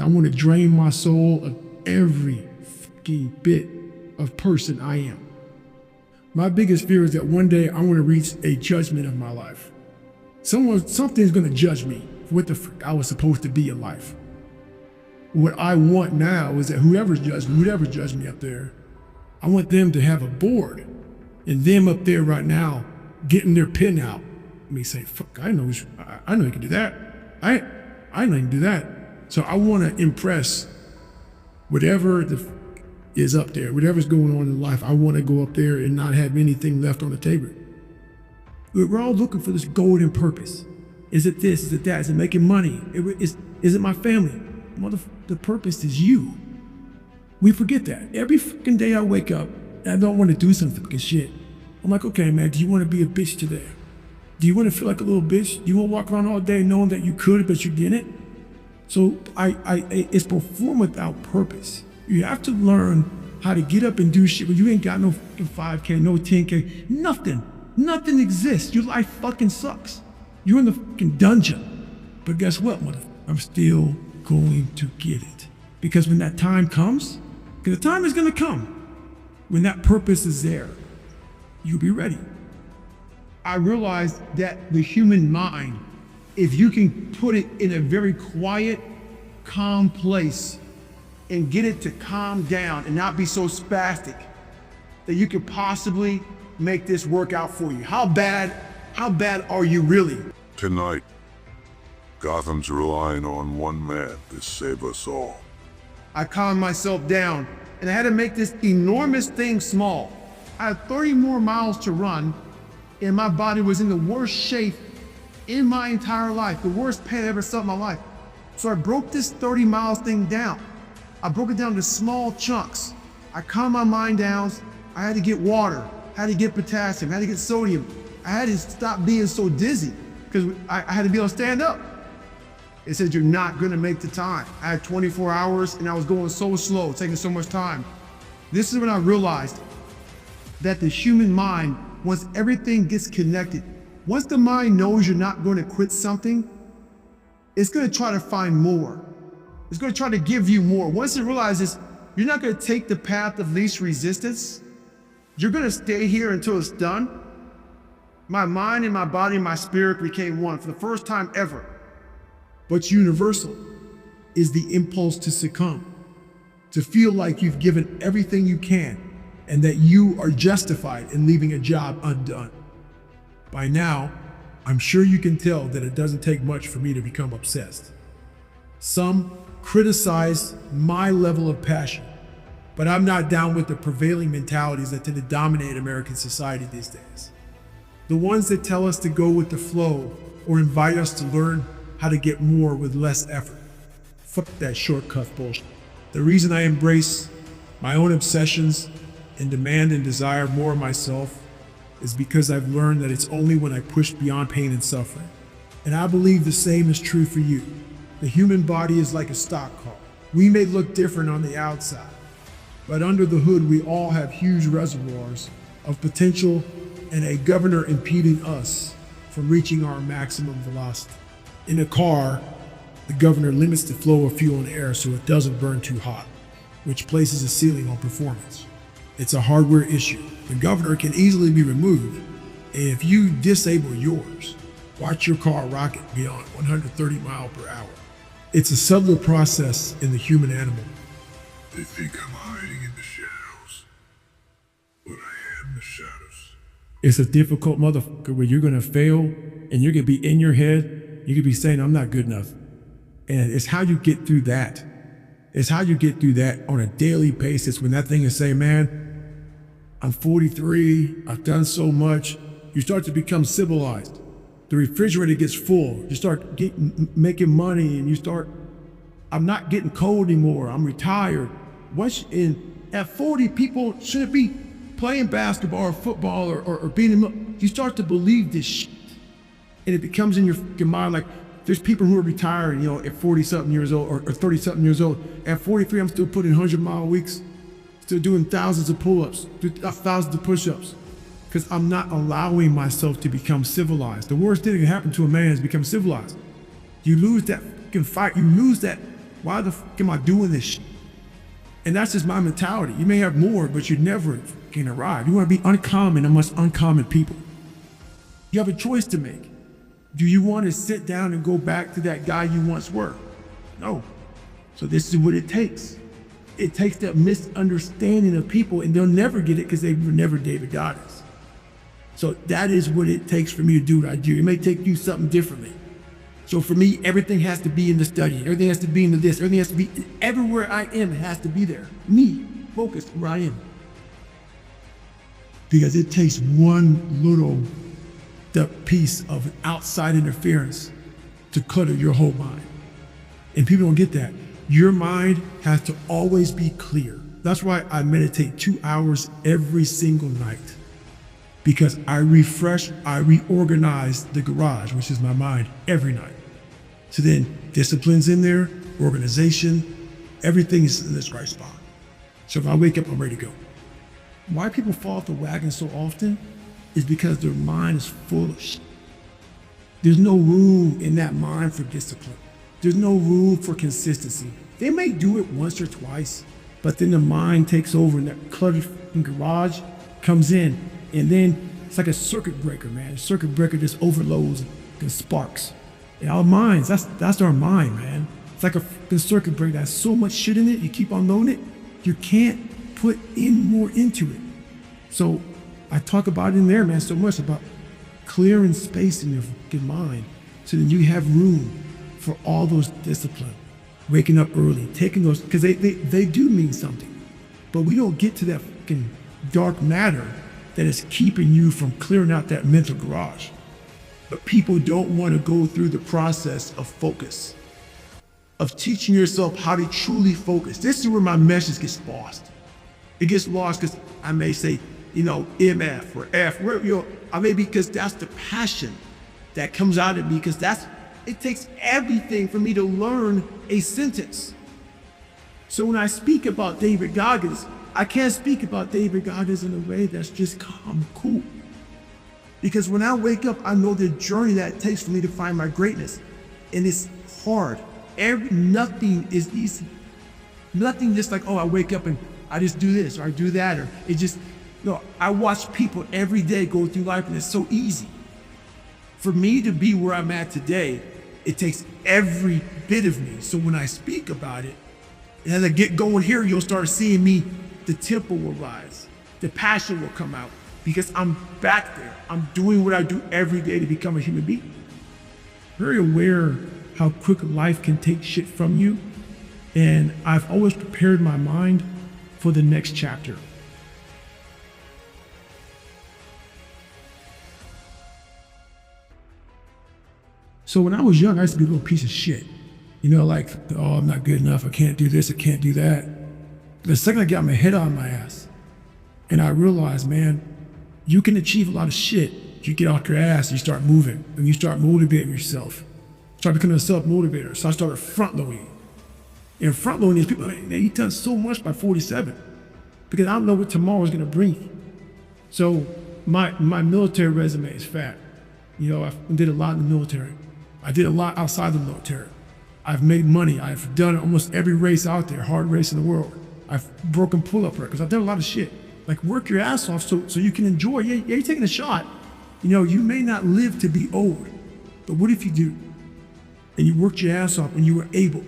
want to drain my soul of every fucking bit of person I am. My biggest fear is that one day I want to reach a judgment of my life. Something's going to judge me for what the fuck I was supposed to be in life. What I want now is that whoever judged me up there, I want them to have a board and them up there right now getting their pen out. Me say, fuck, I know you can do that. I know you can do that. So I want to impress whatever is up there, whatever's going on in life. I want to go up there and not have anything left on the table. We're all looking for this golden purpose. Is it this? Is it that? Is it making money? Is it my family? The purpose is you. We forget that. Every fucking day I wake up and I don't want to do some fucking shit. I'm like, okay, man, do you want to be a bitch today? Do you want to feel like a little bitch? Do you want to walk around all day knowing that you could, but you didn't? So it's perform without purpose. You have to learn how to get up and do shit when you ain't got no fucking 5K, no 10K, nothing. Nothing exists. Your life fucking sucks. You're in the fucking dungeon. But guess what, motherfucker? I'm still going to get it. Because when that time comes, because the time is gonna come, when that purpose is there, you'll be ready. I realized that the human mind, if you can put it in a very quiet, calm place and get it to calm down and not be so spastic, that you could possibly make this work out for you. How bad are you really? Tonight, Gotham's relying on one man to save us all. I calmed myself down and I had to make this enormous thing small. I had 30 more miles to run and my body was in the worst shape in my entire life, the worst pain I ever felt in my life. So I broke this 30 miles thing down. I broke it down to small chunks. I calmed my mind down. I had to get water, I had to get potassium, I had to get sodium. I had to stop being so dizzy because I had to be able to stand up. It said, you're not gonna make the time. I had 24 hours and I was going so slow, taking so much time. This is when I realized that the human mind, once everything gets connected, once the mind knows you're not gonna quit something, it's gonna try to find more. It's gonna try to give you more. Once it realizes you're not gonna take the path of least resistance, you're gonna stay here until it's done. My mind and my body and my spirit became one for the first time ever. What's universal is the impulse to succumb, to feel like you've given everything you can and that you are justified in leaving a job undone. By now, I'm sure you can tell that it doesn't take much for me to become obsessed. Some criticize my level of passion, but I'm not down with the prevailing mentalities that tend to dominate American society these days. The ones that tell us to go with the flow or invite us to learn how to get more with less effort. Fuck that shortcut bullshit. The reason I embrace my own obsessions and demand and desire more of myself is because I've learned that it's only when I push beyond pain and suffering. And I believe the same is true for you. The human body is like a stock car. We may look different on the outside, but under the hood, we all have huge reservoirs of potential and a governor impeding us from reaching our maximum velocity. In a car, the governor limits the flow of fuel and air so it doesn't burn too hot, which places a ceiling on performance. It's a hardware issue. The governor can easily be removed, and if you disable yours, watch your car rocket beyond 130 miles per hour. It's a subtler process in the human animal. They think I'm hiding in the shadows, but I am the shadows. It's a difficult motherfucker where you're gonna fail and you're gonna be in your head. You could be saying, I'm not good enough. And it's how you get through that. It's how you get through that on a daily basis when that thing is saying, man, I'm 43, I've done so much. You start to become civilized. The refrigerator gets full. You start making money and you start, I'm not getting cold anymore. I'm retired. At 40, people shouldn't be playing basketball or football or being in, you start to believe this shit. And it becomes in your mind like there's people who are retired, at 40-something years old or 30-something years old. At 43, I'm still putting 100-mile weeks, still doing thousands of pull-ups, thousands of push-ups, because I'm not allowing myself to become civilized. The worst thing that can happen to a man is become civilized. You lose that fucking fight. You lose that Why the fuck am I doing this shit? And that's just my mentality. You may have more, but you never can arrive. You want to be uncommon amongst uncommon people. You have a choice to make. Do you want to sit down and go back to that guy you once were? No. So this is what it takes. It takes that misunderstanding of people, and they'll never get it because they were never David Goggins. So that is what it takes for me to do what I do. It may take you something differently. So for me, everything has to be in the study. Everything has to be in the this. Everything has to be, everywhere I am, it has to be there. Me, focused where I am. Because it takes one little piece of outside interference to clutter your whole mind. And people don't get that. Your mind has to always be clear. That's why I meditate 2 hours every single night. Because I refresh, I reorganize the garage, which is my mind, every night. So then discipline's in there, organization, everything is in this right spot. So if I wake up, I'm ready to go. Why people fall off the wagon so often is because their mind is full of shit. There's no room in that mind for discipline. There's no room for consistency. They may do it once or twice, but then the mind takes over and that cluttered garage comes in. And then it's like a circuit breaker, man. A circuit breaker just overloads and sparks. In our minds, that's our mind, man. It's like a fucking circuit breaker that has so much shit in it, you keep on loading it, you can't put in more into it. So I talk about it in there, man, so much about clearing space in your fucking mind so that you have room for all those discipline. Waking up early, taking those, because they do mean something. But we don't get to that fucking dark matter that is keeping you from clearing out that mental garage. But people don't want to go through the process of focus, of teaching yourself how to truly focus. This is where my message gets lost. It gets lost because I may say, MF or F, I may, because that's the passion that comes out of me, because it takes everything for me to learn a sentence. So when I speak about David Goggins, I can't speak about David Goggins in a way that's just calm, cool. Because when I wake up, I know the journey that it takes for me to find my greatness. And it's hard. Nothing is easy. Nothing just like, I wake up and I just do this or I do that, or it just, I watch people every day go through life and it's so easy. For me to be where I'm at today, it takes every bit of me. So when I speak about it, and as I get going here, you'll start seeing me, the tempo will rise, the passion will come out, because I'm back there. I'm doing what I do every day to become a human being. Very aware how quick life can take shit from you. And I've always prepared my mind for the next chapter. So when I was young, I used to be a little piece of shit. I'm not good enough. I can't do this. I can't do that. The second I got my head on my ass and I realized, man, you can achieve a lot of shit. You get off your ass, you start moving, and you start motivating yourself. Start becoming a self-motivator. So I started front-loading. And front-loading is people, man, you've done so much by 47 because I don't know what tomorrow is going to bring. So my military resume is fat. I did a lot in the military. I did a lot outside the military. I've made money. I've done almost every race out there, hard race in the world. I've broken pull-up records. I've done a lot of shit. Like, work your ass off so you can enjoy. Yeah, you're taking a shot. You may not live to be old, but what if you do? And you worked your ass off and you were able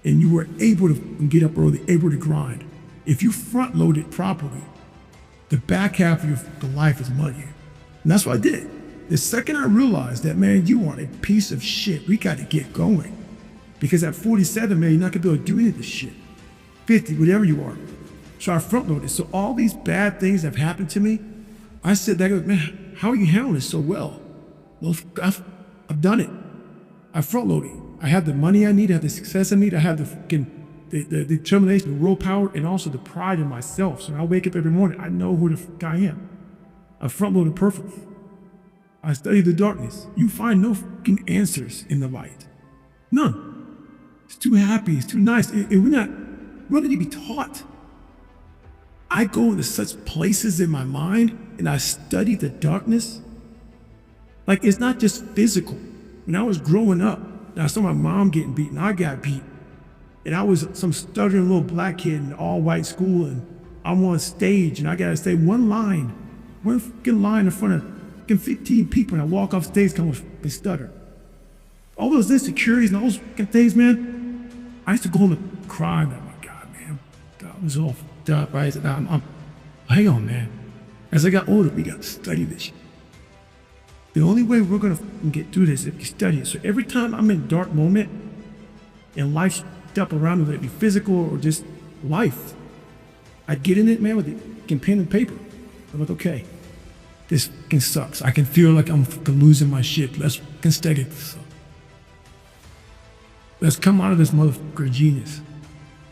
to get up early, able to grind. If you front load it properly, the back half of your life is money. And that's what I did. The second I realized that, man, you are a piece of shit, we got to get going. Because at 47, man, you're not gonna be able to do any of this shit. 50, whatever you are. So I front loaded. So all these bad things that have happened to me, I said, man, how are you handling this so well? Well, I've done it. I front loaded. I have the money I need, I have the success I need, I have the determination, the willpower, and also the pride in myself. So when I wake up every morning, I know who the fuck I am. I front loaded perfect. I study the darkness. You find no fucking answers in the light. None. It's too happy, it's too nice. We're not ready to be taught. I go into such places in my mind and I study the darkness. Like, it's not just physical. When I was growing up, I saw my mom getting beaten, I got beat. And I was some stuttering little black kid in an all-white school, and I'm on stage, and I gotta say one fucking line in front of fucking 15 people, and I walk off stage kind of fucking stutter. All those insecurities and all those fucking things, man, I used to go home and cry, man. My God, man, God was all fucked up, right? Hang on, man. As I got older, we got to study this shit. The only way we're gonna fucking get through this is if we study it. So every time I'm in a dark moment, and life stuff around me, whether it be physical or just life, I get in it, man, with a pen and paper. I'm like, okay, this fucking sucks. I can feel like I'm fucking losing my shit. Let's fucking study this. Let's come out of this motherfucker genius.